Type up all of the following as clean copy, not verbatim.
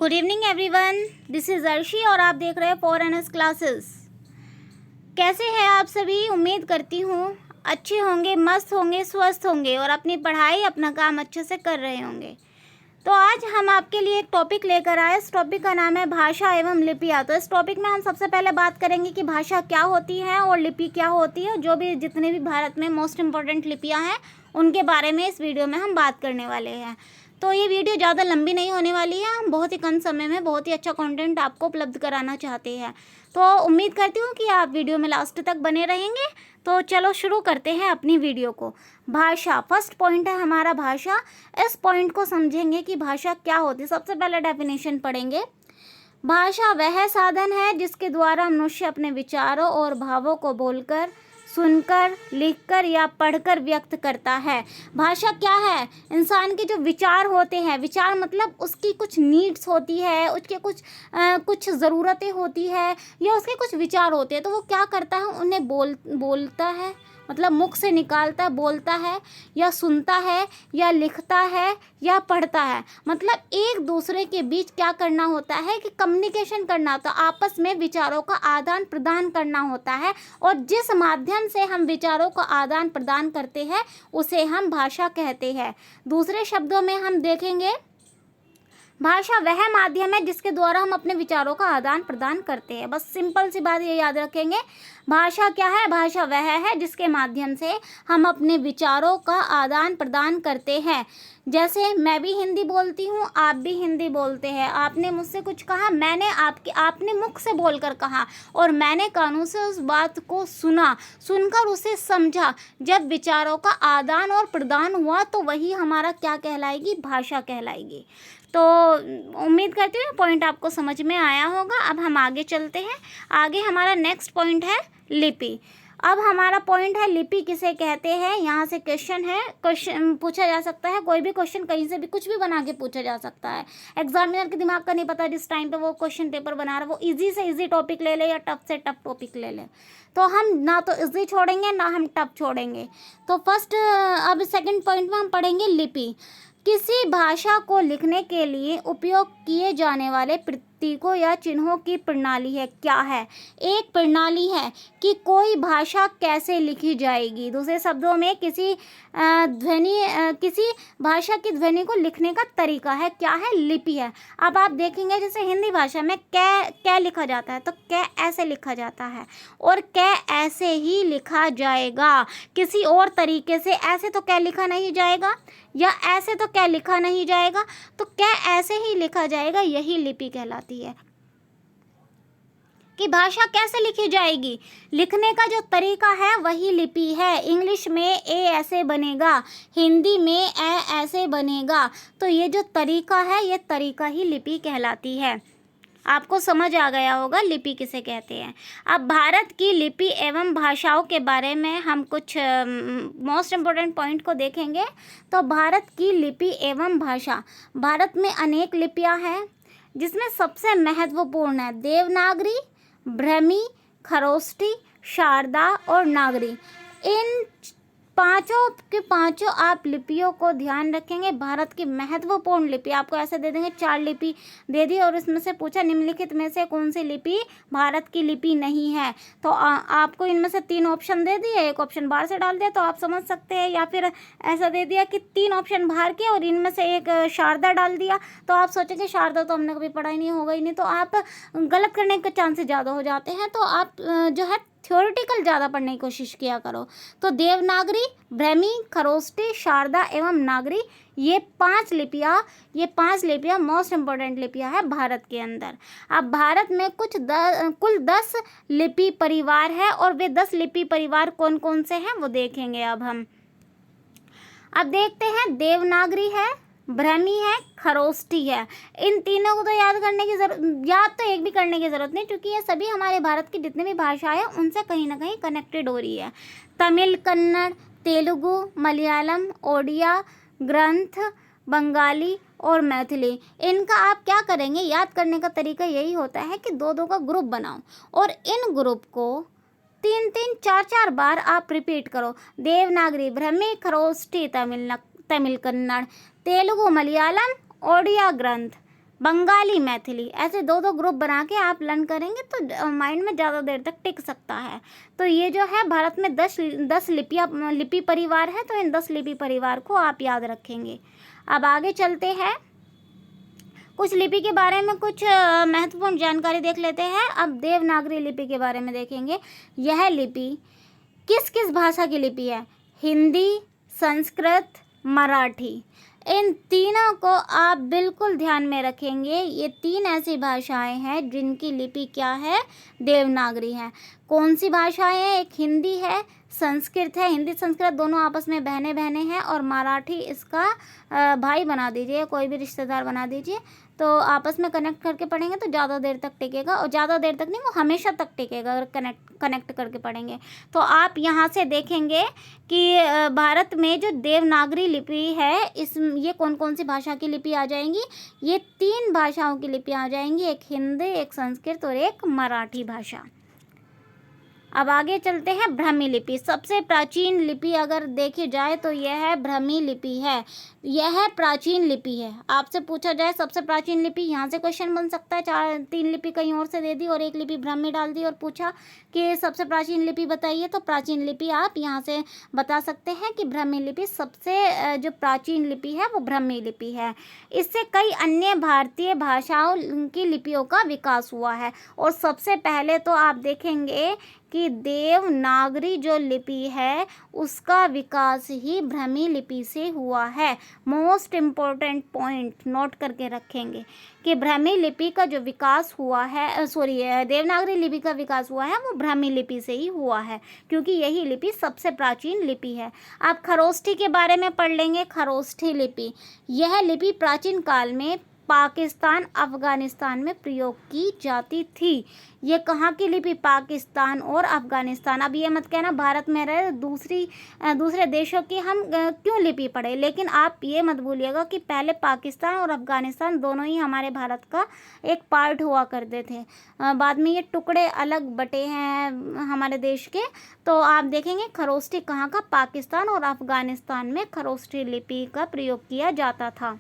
Good evening everyone, this is Arshi और आप देख रहे हैं फॉर एनएस क्लासेस। कैसे हैं आप सभी? उम्मीद करती हूँ अच्छे होंगे, मस्त होंगे, स्वस्थ होंगे और अपनी पढ़ाई अपना काम अच्छे से कर रहे होंगे। तो आज हम आपके लिए एक टॉपिक लेकर आए। इस टॉपिक का नाम है भाषा एवं लिपियाँ। तो इस टॉपिक में हम सबसे पहले बात करेंगे कि भाषा क्या होती है और लिपि क्या होती है। जो भी जितने भी भारत में मोस्ट इम्पॉर्टेंट लिपियाँ हैं उनके बारे में इस वीडियो में हम बात करने वाले हैं। तो ये वीडियो ज़्यादा लंबी नहीं होने वाली है। हम बहुत ही कम समय में बहुत ही अच्छा कंटेंट आपको उपलब्ध कराना चाहते हैं। तो उम्मीद करती हूँ कि आप वीडियो में लास्ट तक बने रहेंगे। तो चलो शुरू करते हैं अपनी वीडियो को। भाषा, फर्स्ट पॉइंट है हमारा भाषा। इस पॉइंट को समझेंगे कि भाषा क्या होती है। सबसे पहले डेफिनेशन पढ़ेंगे। भाषा वह साधन है जिसके द्वारा मनुष्य अपने विचारों और भावों को बोलकर, सुनकर, लिखकर या पढ़कर व्यक्त करता है। भाषा क्या है? इंसान के जो विचार होते हैं, विचार मतलब उसकी कुछ नीड्स होती है, उसके कुछ ज़रूरतें होती है या उसके कुछ विचार होते हैं, तो वो क्या करता है, उन्हें बोलता है, मतलब मुख से निकालता है, बोलता है या सुनता है या लिखता है या पढ़ता है। मतलब एक दूसरे के बीच क्या करना होता है कि कम्युनिकेशन करना होता है, आपस में विचारों का आदान प्रदान करना होता है। और जिस माध्यम से हम विचारों का आदान प्रदान करते हैं उसे हम भाषा कहते हैं। दूसरे शब्दों में हम देखेंगे, भाषा वह माध्यम है जिसके द्वारा हम अपने विचारों का आदान प्रदान करते हैं। बस सिंपल सी बात ये याद रखेंगे। भाषा क्या है? भाषा वह है जिसके माध्यम से हम अपने विचारों का आदान प्रदान करते हैं। जैसे मैं भी हिंदी बोलती हूँ, आप भी हिंदी बोलते हैं। आपने मुझसे कुछ कहा, मैंने आपने मुख से बोलकर कहा और मैंने कानों से उस बात को सुना, सुनकर उसे समझा। जब विचारों का आदान और प्रदान हुआ तो वही हमारा क्या कहलाएगी? भाषा कहलाएगी। तो उम्मीद करती हूँ पॉइंट आपको समझ में आया होगा। अब हम आगे चलते हैं। आगे हमारा नेक्स्ट पॉइंट है लिपि। अब हमारा पॉइंट है लिपि किसे कहते हैं। यहाँ से क्वेश्चन है, क्वेश्चन पूछा जा सकता है। कोई भी क्वेश्चन कहीं से भी कुछ भी बना के पूछा जा सकता है। एग्जामिनर के दिमाग का नहीं पता जिस टाइम पे वो क्वेश्चन पेपर बना रहा है, वो इजी से इजी टॉपिक ले ले या टफ से टफ टॉपिक ले ले। तो हम ना तो इजी छोड़ेंगे ना हम टफ छोड़ेंगे। तो फर्स्ट, अब सेकंड पॉइंट में हम पढ़ेंगे लिपि। किसी भाषा को लिखने के लिए उपयोग किए जाने वाले प्रतीकों या चिन्हों की प्रणाली है। क्या है? एक प्रणाली है कि कोई भाषा कैसे लिखी जाएगी। दूसरे शब्दों में किसी भाषा की ध्वनि को लिखने का तरीका है। क्या है? लिपि है। अब आप देखेंगे जैसे हिंदी भाषा में कै लिखा जाता है तो कै ऐसे लिखा जाता है और कै ऐसे ही लिखा जाएगा। किसी और तरीके से ऐसे तो कै लिखा नहीं जाएगा या ऐसे तो क्या लिखा नहीं जाएगा, तो क्या ऐसे ही लिखा जाएगा। यही लिपि कहलाती है कि भाषा कैसे लिखी जाएगी। लिखने का जो तरीका है वही लिपि है। इंग्लिश में ए ऐसे बनेगा, हिंदी में ए ऐसे बनेगा। तो ये जो तरीका है ये तरीका ही लिपि कहलाती है। आपको समझ आ गया होगा लिपि किसे कहते हैं। अब भारत की लिपि एवं भाषाओं के बारे में हम कुछ मोस्ट इम्पोर्टेंट पॉइंट को देखेंगे। तो भारत की लिपि एवं भाषा, भारत में अनेक लिपियां हैं जिसमें सबसे महत्वपूर्ण है देवनागरी, ब्राह्मी, खरोष्टी, शारदा और नागरी। इन पांचों के पांचों आप लिपियों को ध्यान रखेंगे। भारत की महत्वपूर्ण लिपि आपको ऐसे दे देंगे, 4 लिपि दे दी और इसमें से पूछा निम्नलिखित में से कौन सी लिपि भारत की लिपि नहीं है। तो आपको इनमें से 3 ऑप्शन दे दिए, एक ऑप्शन बाहर से डाल दिया तो आप समझ सकते हैं, या फिर ऐसा दे दिया कि 3 ऑप्शन बाहर के और इनमें से एक शारदा डाल दिया तो आप सोचेंगे शारदा तो हमने कभी पढ़ा ही नहीं, होगा ही नहीं, तो आप गलत करने के चांसेस ज़्यादा हो जाते हैं। तो आप जो है थ्योरेटिकल ज़्यादा पढ़ने की कोशिश किया करो। तो देवनागरी, ब्राह्मी, खरोष्टी, शारदा एवं नागरी, ये 5 लिपियाँ मोस्ट इम्पोर्टेंट लिपियाँ हैं भारत के अंदर। अब भारत में कुल 10 लिपि परिवार है और वे 10 लिपि परिवार कौन कौन से हैं वो देखेंगे। अब देखते हैं, देवनागरी है, ब्राह्मी है, खरोष्टी है। इन तीनों को तो याद तो एक भी करने की ज़रूरत नहीं, क्योंकि ये सभी हमारे भारत की जितनी भी भाषाएं हैं उनसे कहीं ना कहीं कनेक्टेड हो रही है। तमिल, कन्नड़, तेलुगु, मलयालम, ओडिया, ग्रंथ, बंगाली और मैथिली, इनका आप क्या करेंगे, याद करने का तरीका यही होता है कि 2-2 का ग्रुप बनाओ और इन ग्रुप को 3-3, 4-4 बार आप रिपीट करो। देवनागरी, ब्राह्मी, खरोष्टी, तमिल, कन्नड़, तेलुगु, मलयालम, ओडिया, ग्रंथ, बंगाली, मैथिली, ऐसे 2-2 ग्रुप बना के आप लर्न करेंगे तो माइंड में ज़्यादा देर तक टिक सकता है। तो ये जो है भारत में 10 लिपि परिवार है, तो इन 10 लिपि परिवार को आप याद रखेंगे। अब आगे चलते हैं, कुछ लिपि के बारे में कुछ महत्वपूर्ण जानकारी देख लेते हैं। अब देवनागरी लिपि के बारे में देखेंगे। यह लिपि किस किस भाषा की लिपि है? हिंदी, संस्कृत, मराठी। इन तीनों को आप बिल्कुल ध्यान में रखेंगे। ये 3 ऐसी भाषाएं हैं जिनकी लिपि क्या है? देवनागरी है। कौन सी भाषाएं हैं? एक हिंदी है, संस्कृत है। हिंदी संस्कृत दोनों आपस में बहने हैं, और मराठी इसका भाई बना दीजिए, कोई भी रिश्तेदार बना दीजिए। तो आपस में कनेक्ट करके पढ़ेंगे तो ज़्यादा देर तक टिकेगा, और ज़्यादा देर तक नहीं, वो हमेशा तक टिकेगा अगर कनेक्ट करके पढ़ेंगे। तो आप यहाँ से देखेंगे कि भारत में जो देवनागरी लिपि है, ये कौन कौन सी भाषा की लिपि आ जाएंगी? ये 3 भाषाओं की लिपि आ जाएंगी, एक हिंदी, एक संस्कृत और एक मराठी भाषा। अब आगे चलते हैं, ब्राह्मी लिपि। सबसे प्राचीन लिपि अगर देखी जाए तो यह है ब्राह्मी लिपि है। यह प्राचीन लिपि है। आपसे पूछा जाए सबसे प्राचीन लिपि, यहाँ से क्वेश्चन बन सकता है। 3 लिपि कहीं और से दे दी और एक लिपि ब्राह्मी डाल दी और पूछा कि सबसे प्राचीन लिपि बताइए, तो प्राचीन लिपि आप यहाँ से बता सकते हैं कि ब्राह्मी लिपि सबसे जो प्राचीन लिपि है वो ब्राह्मी लिपि है। इससे कई अन्य भारतीय भाषाओं की लिपियों का विकास हुआ है, और सबसे पहले तो आप देखेंगे कि देवनागरी जो लिपि है उसका विकास ही ब्राह्मी लिपि से हुआ है। मोस्ट इम्पोर्टेंट पॉइंट नोट करके रखेंगे कि ब्राह्मी लिपि का जो विकास हुआ है, देवनागरी लिपि का विकास हुआ है वो ब्राह्मी लिपि से ही हुआ है, क्योंकि यही लिपि सबसे प्राचीन लिपि है। आप खरोष्ठी के बारे में पढ़ लेंगे। खरोष्ठी लिपि, यह लिपि प्राचीन काल में पाकिस्तान, अफ़गानिस्तान में प्रयोग की जाती थी। ये कहाँ की लिपि? पाकिस्तान और अफ़गानिस्तान। अब ये मत कहना भारत में रहे दूसरे देशों की हम क्यों लिपि पढ़े, लेकिन आप ये मत भूलिएगा कि पहले पाकिस्तान और अफ़गानिस्तान दोनों ही हमारे भारत का एक पार्ट हुआ करते थे। बाद में ये टुकड़े अलग बटे हैं हमारे देश के। तो आप देखेंगे खरोष्ठी कहाँ का? पाकिस्तान और अफ़गानिस्तान में खरोष्ठी लिपि का प्रयोग किया जाता था।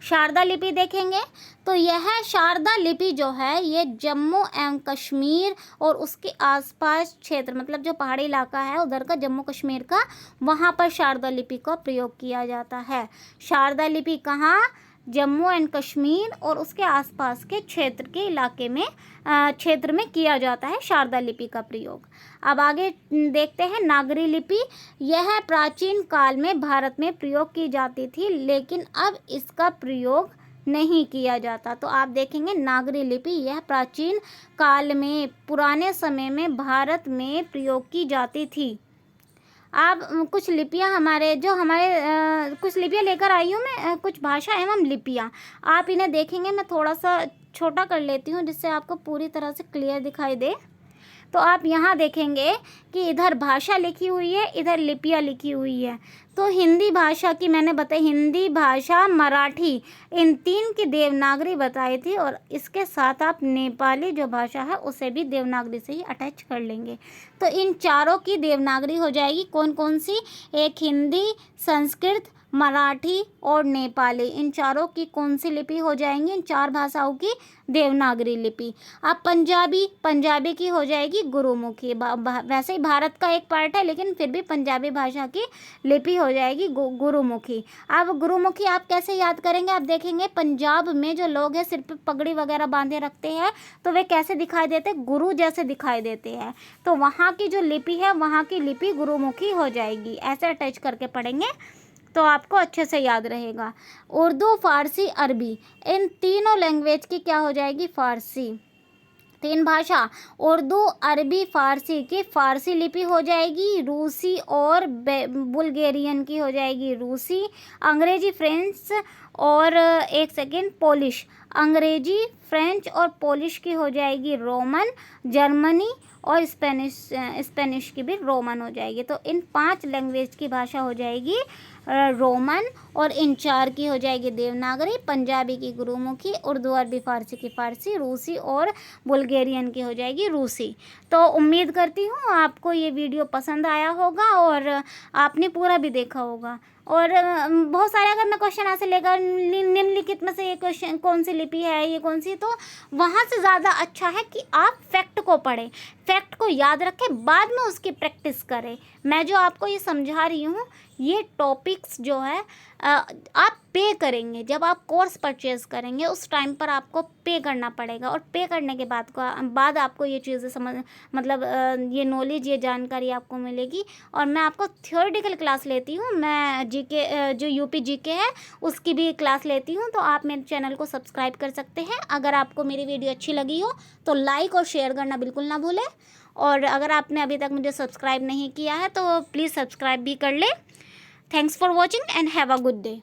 शारदा लिपि देखेंगे तो यह शारदा लिपि जो है ये जम्मू एवं कश्मीर और उसके आसपास क्षेत्र, मतलब जो पहाड़ी इलाका है उधर का, जम्मू कश्मीर का, वहाँ पर शारदा लिपि का प्रयोग किया जाता है। शारदा लिपि कहाँ? जम्मू एंड कश्मीर और उसके आसपास के क्षेत्र के इलाके में क्षेत्र में किया जाता है शारदा लिपि का प्रयोग। अब आगे देखते हैं नागरी लिपि। यह प्राचीन काल में भारत में प्रयोग की जाती थी, लेकिन अब इसका प्रयोग नहीं किया जाता। तो आप देखेंगे नागरी लिपि यह प्राचीन काल में, पुराने समय में भारत में प्रयोग की जाती थी। आप कुछ लिपियाँ कुछ लिपियाँ लेकर आई हूँ मैं, कुछ भाषा एवं लिपियाँ। आप इन्हें देखेंगे, मैं थोड़ा सा छोटा कर लेती हूँ जिससे आपको पूरी तरह से क्लियर दिखाई दे। तो आप यहाँ देखेंगे कि इधर भाषा लिखी हुई है, इधर लिपियाँ लिखी हुई है। तो हिंदी भाषा की मैंने बताई, हिंदी भाषा, मराठी, इन 3 की देवनागरी बताई थी, और इसके साथ आप नेपाली जो भाषा है उसे भी देवनागरी से ही अटैच कर लेंगे। तो इन चारों की देवनागरी हो जाएगी। कौन कौन सी? एक हिंदी, संस्कृत, मराठी और नेपाली। इन चारों की कौन सी लिपि हो जाएंगी? इन 4 भाषाओं की देवनागरी लिपि। अब पंजाबी की हो जाएगी गुरुमुखी। वैसे ही भारत का एक पार्ट है, लेकिन फिर भी पंजाबी भाषा की लिपि हो जाएगी गुरुमुखी। अब गुरुमुखी आप कैसे याद करेंगे? आप देखेंगे पंजाब में जो लोग हैं सिर पे पगड़ी वगैरह बांधे रखते हैं, तो वे कैसे दिखाई देते? गुरु जैसे दिखाई देते हैं। तो वहाँ की जो लिपि है, वहाँ की लिपि गुरुमुखी हो जाएगी। ऐसे अटैच करके पढ़ेंगे तो आपको अच्छे से याद रहेगा। उर्दू, फारसी, अरबी, इन तीनों लैंग्वेज की क्या हो जाएगी? फारसी। 3 भाषा, उर्दू, अरबी, फारसी की फारसी लिपि हो जाएगी। रूसी और बुल्गेरियन की हो जाएगी रूसी। अंग्रेजी, फ्रेंच और पोलिश। अंग्रेजी, फ्रेंच और पोलिश की हो जाएगी रोमन। जर्मनी और स्पेनिश की भी रोमन हो जाएगी। तो इन 5 लैंग्वेज की भाषा हो जाएगी रोमन, और इन 4 की हो जाएगी देवनागरी। पंजाबी की गुरुमुखी, उर्दू, अरबी, फारसी की फारसी, रूसी और बुल्गेरियन की हो जाएगी रूसी। तो उम्मीद करती हूँ आपको ये वीडियो पसंद आया होगा और आपने पूरा भी देखा होगा। और बहुत सारे अगर मैं क्वेश्चन ऐसे लेकर निम्नलिखित में से ये क्वेश्चन कौन सी लिपि है, ये कौन सी, तो वहाँ से ज़्यादा अच्छा है कि आप फैक्ट को पढ़ें, फैक्ट को याद रखें, बाद में उसकी प्रैक्टिस करें। मैं जो आपको ये समझा रही हूँ, ये टॉपिक्स जो है आप पे करेंगे, जब आप कोर्स परचेज़ करेंगे उस टाइम पर आपको पे करना पड़ेगा, और पे करने के बाद आपको ये चीज़ें समझ मतलब ये नॉलेज, ये जानकारी आपको मिलेगी। और मैं आपको थ्योरेटिकल क्लास लेती हूँ, मैं जीके जो यूपी जीके है उसकी भी क्लास लेती हूँ, तो आप मेरे चैनल को सब्सक्राइब कर सकते हैं। अगर आपको मेरी वीडियो अच्छी लगी हो तो लाइक और शेयर करना बिल्कुल ना भूलें, और अगर आपने अभी तक मुझे सब्सक्राइब नहीं किया है तो प्लीज़ सब्सक्राइब भी कर लें। Thanks for watching and have a good day.